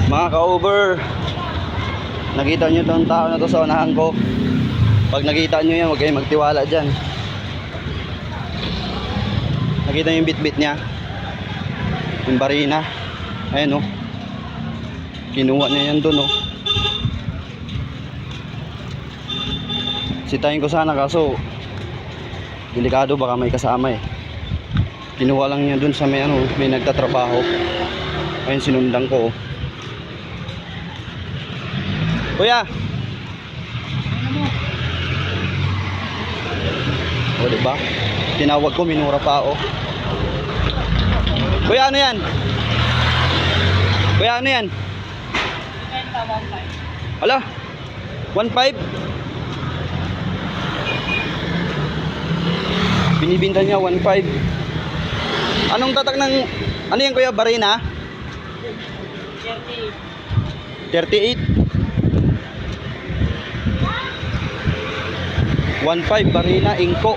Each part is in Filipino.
Mga ka-over, nakita nyo itong tao na to sa unahan ko. Pag nakita nyo yan, huwag kayong magtiwala dyan. Nakita nyo yung bit-bit niya, yung barina. Ayan o, kinuha niya yan dun o. Sitayin ko sana kaso delikado, baka may kasama eh. Kinuha lang niya dun sa may ano, may nagtatrabaho. Ayun, sinundan ko. Kuya! O diba? Tinawag ko, minura pa ako. Kuya, ano yan? Kuya, ano yan? Hala? 1.5? Binibinta niya 1.5. Anong tatak ng... Ano yan kuya? Barina? 38. 1.5 barina, ingko.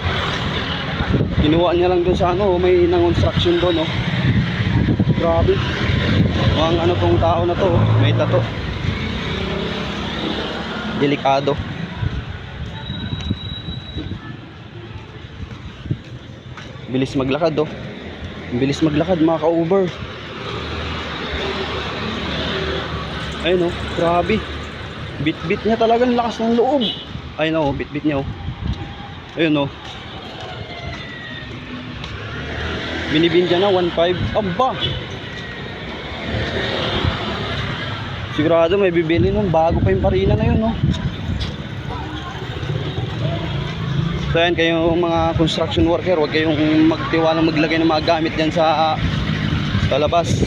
Kinuha niya lang dun sa ano, may nang-construction doon, oh. Grabe. Mga ano tong tao na to, may tato. Delikado. Bilis maglakad, oh. Bilis maglakad, mga ka-over. Ayun, oh, grabe. Bit-bit niya talagang lakas ng loob. Ayun, oh, bit-bit niya, oh. Ayun, oh. Binibinta na 1.5. Aba. Sigurado may bibili nun, bago pa yung parina na yun, oh. So yan, kayong mga construction worker, huwag kayong magtiwala maglagay ng mga gamit dyan sa labas.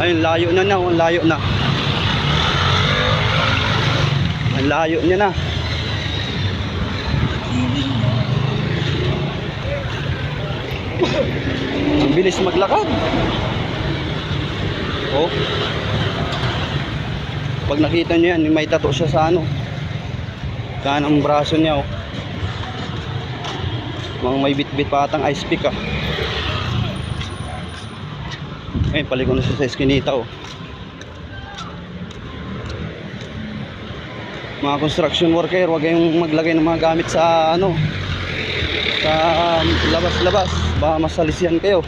Ayun, layo na na, ang layo na. Ang layo niya na. Ang bilis maglakad. Oh. Pag nakita nyo yan, may tato siya sa ano, kanang braso niya, oh. Mga may bit-bit pa atang ice pick, ah. Ayun, paliko na siya sa eskinita, oh. Mga construction worker, huwag kayong maglagay ng mga gamit sa ano, sa labas-labas, baka masalisihan kayo.